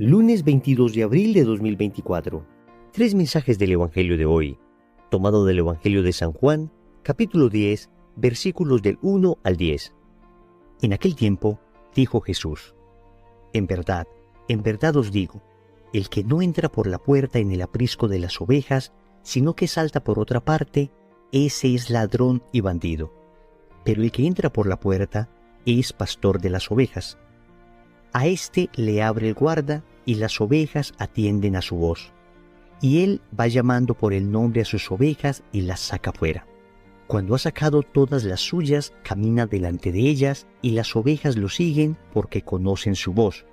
Lunes 22 de abril de 2024. Tres mensajes del Evangelio de hoy, tomado del Evangelio de San Juan, capítulo 10, versículos del 1 al 10. En aquel tiempo, dijo Jesús: en verdad os digo, el que no entra por la puerta en el aprisco de las ovejas, sino que salta por otra parte, ese es ladrón y bandido. Pero el que entra por la puerta es pastor de las ovejas. A éste le abre el guarda, y las ovejas atienden a su voz. Y él va llamando por el nombre a sus ovejas y las saca fuera. Cuando ha sacado todas las suyas, camina delante de ellas, y las ovejas lo siguen porque conocen su voz.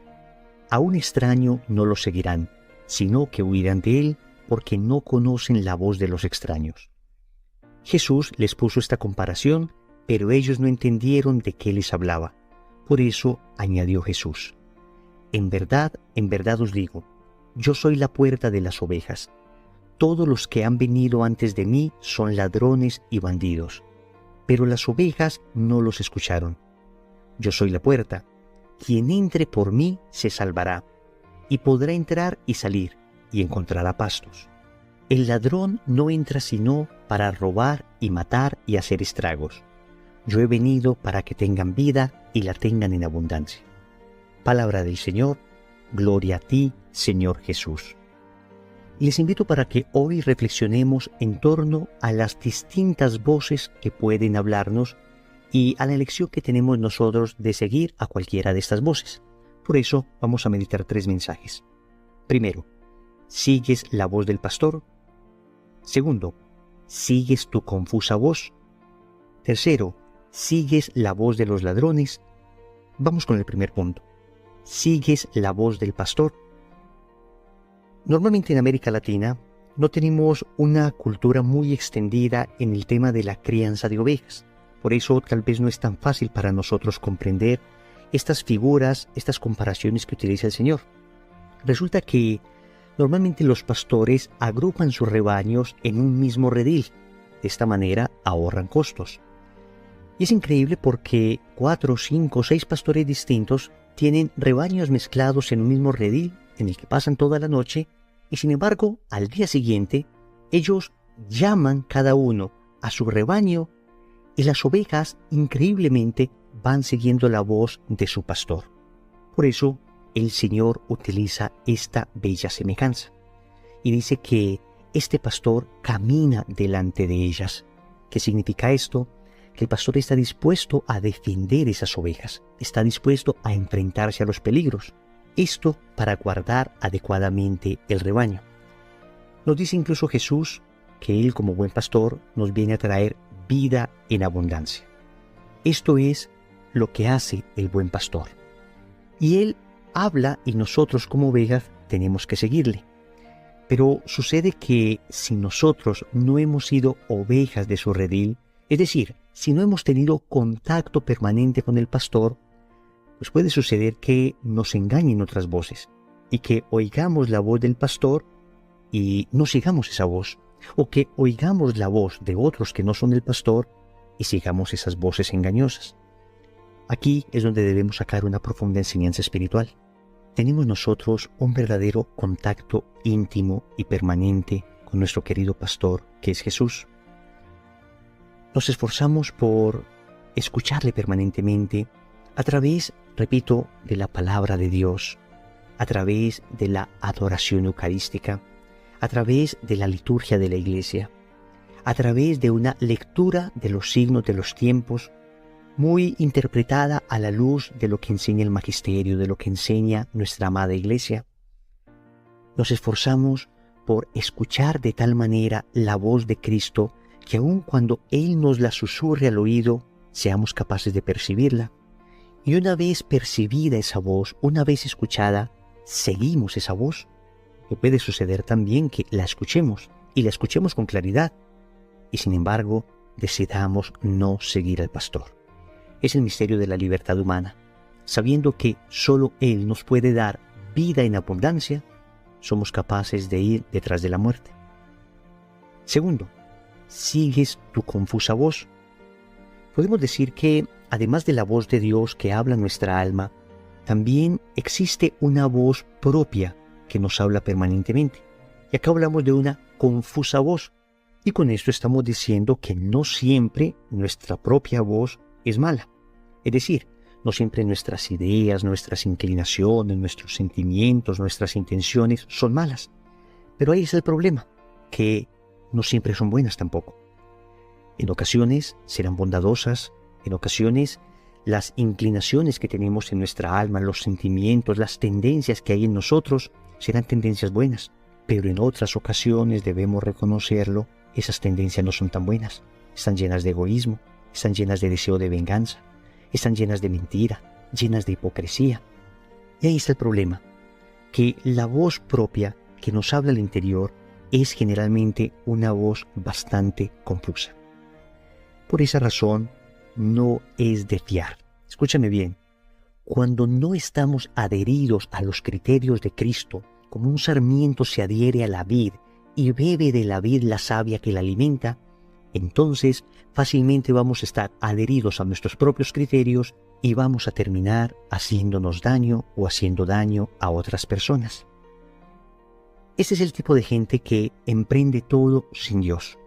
A un extraño no lo seguirán, sino que huirán de él porque no conocen la voz de los extraños. Jesús les puso esta comparación, pero ellos no entendieron de qué les hablaba. Por eso añadió Jesús: en verdad os digo, yo soy la puerta de las ovejas. Todos los que han venido antes de mí son ladrones y bandidos, pero las ovejas no los escucharon. Yo soy la puerta. Quien entre por mí se salvará, y podrá entrar y salir, y encontrará pastos. El ladrón no entra sino para robar y matar y hacer estragos. Yo he venido para que tengan vida y la tengan en abundancia. Palabra del Señor, gloria a ti, Señor Jesús. Les invito para que hoy reflexionemos en torno a las distintas voces que pueden hablarnos y a la elección que tenemos nosotros de seguir a cualquiera de estas voces. Por eso vamos a meditar tres mensajes. Primero, ¿sigues la voz del pastor? Segundo, ¿sigues tu confusa voz? Tercero, ¿sigues la voz de los ladrones? Vamos con el primer punto. ¿Sigues la voz del pastor? Normalmente en América Latina no tenemos una cultura muy extendida en el tema de la crianza de ovejas. Por eso tal vez no es tan fácil para nosotros comprender estas figuras, estas comparaciones que utiliza el Señor. Resulta que normalmente los pastores agrupan sus rebaños en un mismo redil. De esta manera ahorran costos. Y es increíble porque 4, 5, 6 pastores distintos tienen rebaños mezclados en un mismo redil en el que pasan toda la noche, y sin embargo, al día siguiente, ellos llaman cada uno a su rebaño y las ovejas increíblemente van siguiendo la voz de su pastor. Por eso, el Señor utiliza esta bella semejanza y dice que este pastor camina delante de ellas. ¿Qué significa esto? Que el pastor está dispuesto a defender esas ovejas, está dispuesto a enfrentarse a los peligros. Esto para guardar adecuadamente el rebaño. Nos dice incluso Jesús que Él, como buen pastor, nos viene a traer vida en abundancia. Esto es lo que hace el buen pastor. Y Él habla y nosotros como ovejas tenemos que seguirle. Pero sucede que si nosotros no hemos sido ovejas de su redil, es decir, si no hemos tenido contacto permanente con el pastor, pues puede suceder que nos engañen otras voces y que oigamos la voz del pastor y no sigamos esa voz, o que oigamos la voz de otros que no son el pastor y sigamos esas voces engañosas. Aquí es donde debemos sacar una profunda enseñanza espiritual. Tenemos nosotros un verdadero contacto íntimo y permanente con nuestro querido pastor, que es Jesús. Nos esforzamos por escucharle permanentemente a través, repito, de la palabra de Dios, a través de la adoración eucarística, a través de la liturgia de la Iglesia, a través de una lectura de los signos de los tiempos, muy interpretada a la luz de lo que enseña el magisterio, de lo que enseña nuestra amada Iglesia. Nos esforzamos por escuchar de tal manera la voz de Cristo que aun cuando Él nos la susurre al oído, seamos capaces de percibirla. Y una vez percibida esa voz, una vez escuchada, seguimos esa voz. Que puede suceder también que la escuchemos, y la escuchemos con claridad, y sin embargo, decidamos no seguir al pastor. Es el misterio de la libertad humana. Sabiendo que solo Él nos puede dar vida en abundancia, somos capaces de ir detrás de la muerte. Segundo, ¿sigues tu confusa voz? Podemos decir que, además de la voz de Dios que habla en nuestra alma, también existe una voz propia que nos habla permanentemente. Y acá hablamos de una confusa voz. Y con esto estamos diciendo que no siempre nuestra propia voz es mala. Es decir, no siempre nuestras ideas, nuestras inclinaciones, nuestros sentimientos, nuestras intenciones son malas. Pero ahí es el problema, que no siempre son buenas tampoco. En ocasiones serán bondadosas, en ocasiones las inclinaciones que tenemos en nuestra alma, los sentimientos, las tendencias que hay en nosotros serán tendencias buenas. Pero en otras ocasiones debemos reconocerlo, esas tendencias no son tan buenas. Están llenas de egoísmo, están llenas de deseo de venganza, están llenas de mentira, llenas de hipocresía. Y ahí está el problema, que la voz propia que nos habla al interior es generalmente una voz bastante confusa. Por esa razón, no es de fiar. Escúchame bien, cuando no estamos adheridos a los criterios de Cristo, como un sarmiento se adhiere a la vid y bebe de la vid la savia que la alimenta, entonces fácilmente vamos a estar adheridos a nuestros propios criterios y vamos a terminar haciéndonos daño o haciendo daño a otras personas. Este es el tipo de gente que emprende todo sin Dios.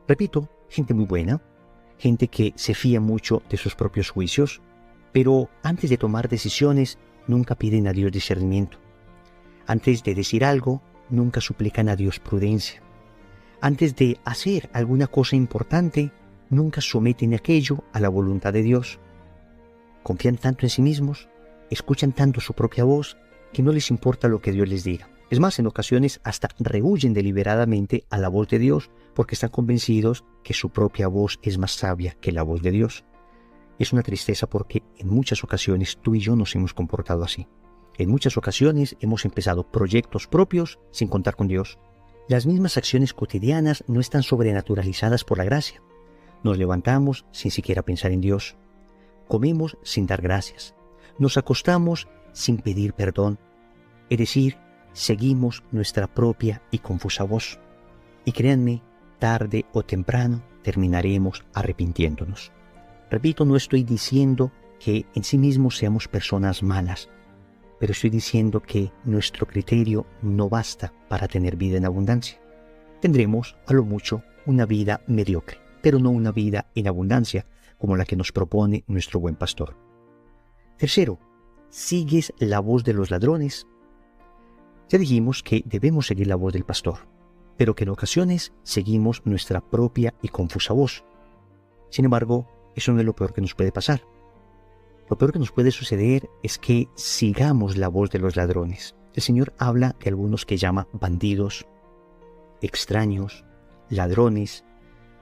Repito, gente muy buena, gente que se fía mucho de sus propios juicios, pero antes de tomar decisiones nunca piden a Dios discernimiento. Antes de decir algo, nunca suplican a Dios prudencia. Antes de hacer alguna cosa importante, nunca someten aquello a la voluntad de Dios. Confían tanto en sí mismos, escuchan tanto su propia voz, que no les importa lo que Dios les diga. Es más, en ocasiones hasta rehuyen deliberadamente a la voz de Dios porque están convencidos que su propia voz es más sabia que la voz de Dios. Es una tristeza porque en muchas ocasiones tú y yo nos hemos comportado así. En muchas ocasiones hemos empezado proyectos propios sin contar con Dios. Las mismas acciones cotidianas no están sobrenaturalizadas por la gracia. Nos levantamos sin siquiera pensar en Dios. Comemos sin dar gracias. Nos acostamos sin pedir perdón. Es decir, seguimos nuestra propia y confusa voz. Y créanme, tarde o temprano terminaremos arrepintiéndonos. Repito, no estoy diciendo que en sí mismos seamos personas malas, pero estoy diciendo que nuestro criterio no basta para tener vida en abundancia. Tendremos, a lo mucho, una vida mediocre, pero no una vida en abundancia como la que nos propone nuestro buen pastor. Tercero, ¿sigues la voz de los ladrones? Ya dijimos que debemos seguir la voz del pastor, pero que en ocasiones seguimos nuestra propia y confusa voz. Sin embargo, eso no es lo peor que nos puede pasar. Lo peor que nos puede suceder es que sigamos la voz de los ladrones. El Señor habla de algunos que llama bandidos, extraños, ladrones.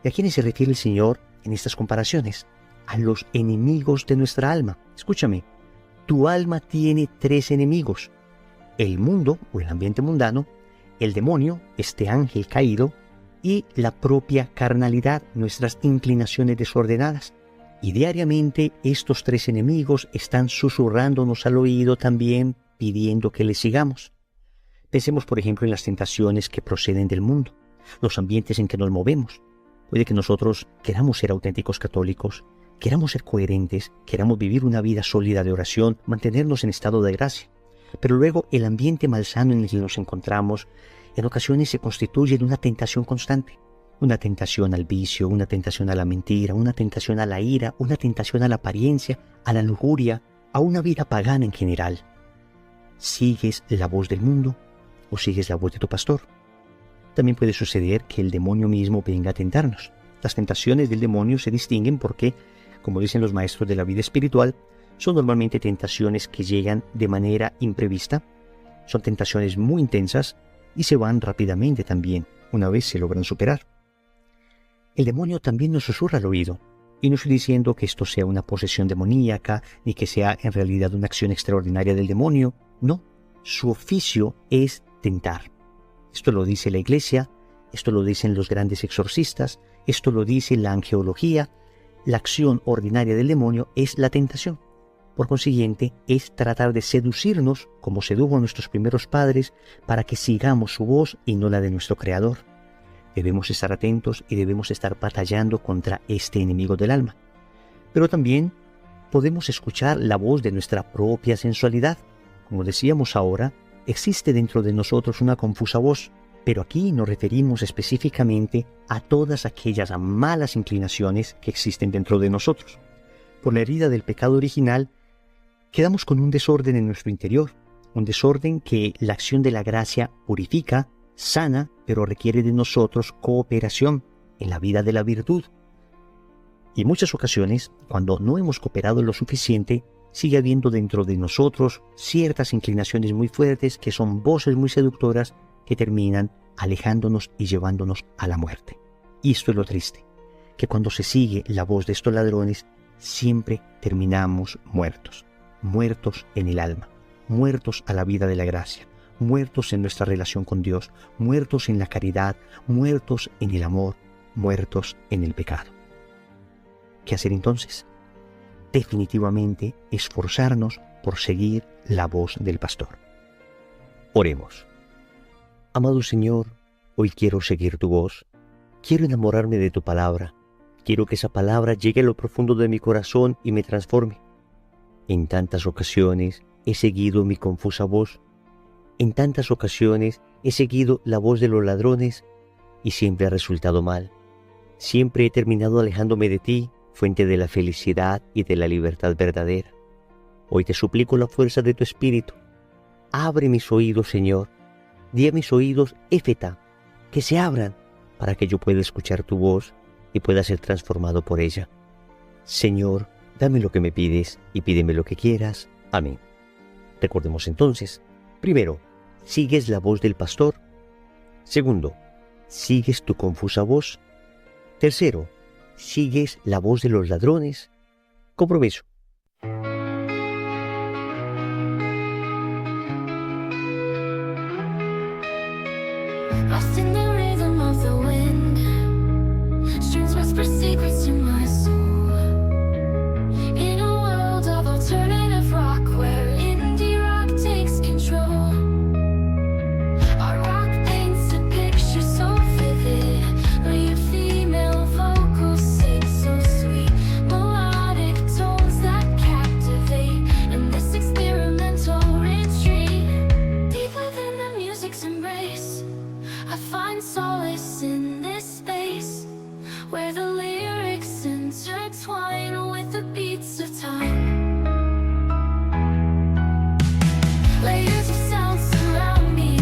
¿Y a quiénes se refiere el Señor en estas comparaciones? A los enemigos de nuestra alma. Escúchame, tu alma tiene 3 enemigos. El mundo o el ambiente mundano, el demonio, este ángel caído, y la propia carnalidad, nuestras inclinaciones desordenadas. Y diariamente estos 3 enemigos están susurrándonos al oído también, pidiendo que les sigamos. Pensemos, por ejemplo, en las tentaciones que proceden del mundo, los ambientes en que nos movemos. Puede que nosotros queramos ser auténticos católicos, queramos ser coherentes, queramos vivir una vida sólida de oración, mantenernos en estado de gracia. Pero luego el ambiente malsano en el que nos encontramos en ocasiones se constituye en una tentación constante. Una tentación al vicio, una tentación a la mentira, una tentación a la ira, una tentación a la apariencia, a la lujuria, a una vida pagana en general. ¿Sigues la voz del mundo o sigues la voz de tu pastor? También puede suceder que el demonio mismo venga a tentarnos. Las tentaciones del demonio se distinguen porque, como dicen los maestros de la vida espiritual, son normalmente tentaciones que llegan de manera imprevista, son tentaciones muy intensas y se van rápidamente también, una vez se logran superar. El demonio también nos susurra al oído, y no estoy diciendo que esto sea una posesión demoníaca, ni que sea en realidad una acción extraordinaria del demonio, no, su oficio es tentar. Esto lo dice la Iglesia, esto lo dicen los grandes exorcistas, esto lo dice la angeología. La acción ordinaria del demonio es la tentación. Por consiguiente, es tratar de seducirnos, como sedujo a nuestros primeros padres, para que sigamos su voz y no la de nuestro Creador. Debemos estar atentos y debemos estar batallando contra este enemigo del alma. Pero también podemos escuchar la voz de nuestra propia sensualidad. Como decíamos ahora, existe dentro de nosotros una confusa voz, pero aquí nos referimos específicamente a todas aquellas malas inclinaciones que existen dentro de nosotros. Por la herida del pecado original, quedamos con un desorden en nuestro interior, un desorden que la acción de la gracia purifica, sana, pero requiere de nosotros cooperación en la vida de la virtud. Y en muchas ocasiones, cuando no hemos cooperado lo suficiente, sigue habiendo dentro de nosotros ciertas inclinaciones muy fuertes que son voces muy seductoras que terminan alejándonos y llevándonos a la muerte. Y esto es lo triste, que cuando se sigue la voz de estos ladrones, siempre terminamos muertos, muertos en el alma, muertos a la vida de la gracia, muertos en nuestra relación con Dios, muertos en la caridad, muertos en el amor, muertos en el pecado. ¿Qué hacer entonces? Definitivamente esforzarnos por seguir la voz del pastor. Oremos. Amado Señor, hoy quiero seguir tu voz. Quiero enamorarme de tu palabra. Quiero que esa palabra llegue a lo profundo de mi corazón y me transforme. En tantas ocasiones he seguido mi confusa voz. En tantas ocasiones he seguido la voz de los ladrones y siempre ha resultado mal. Siempre he terminado alejándome de ti, fuente de la felicidad y de la libertad verdadera. Hoy te suplico la fuerza de tu Espíritu. Abre mis oídos, Señor. Di a mis oídos, éfeta, que se abran para que yo pueda escuchar tu voz y pueda ser transformado por ella. Señor, dame lo que me pides y pídeme lo que quieras. Amén. Recordemos entonces, primero, sigues la voz del pastor. Segundo, sigues tu confusa voz. Tercero, sigues la voz de los ladrones. Compromiso. Lost in the rhythm of the wind, streams whisper secrets to my soul. In a world of alternative rock where indie rock takes control, our rock paints a picture so vivid, where your female vocals sing so sweet, melodic tones that captivate in this experimental retreat. Deep within the music's embrace, I find solace in this space, where the lyrics intertwine with the beats of time. Layers of sound surround me,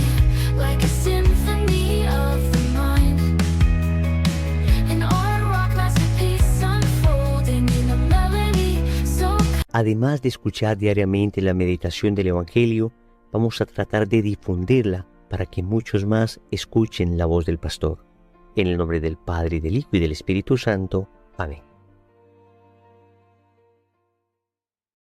like a symphony of the mind, an art rock masterpiece unfolding in a melody so. Además de escuchar diariamente la meditación del Evangelio, vamos a tratar de difundirla para que muchos más escuchen la voz del pastor. En el nombre del Padre, y del Hijo, y del Espíritu Santo. Amén.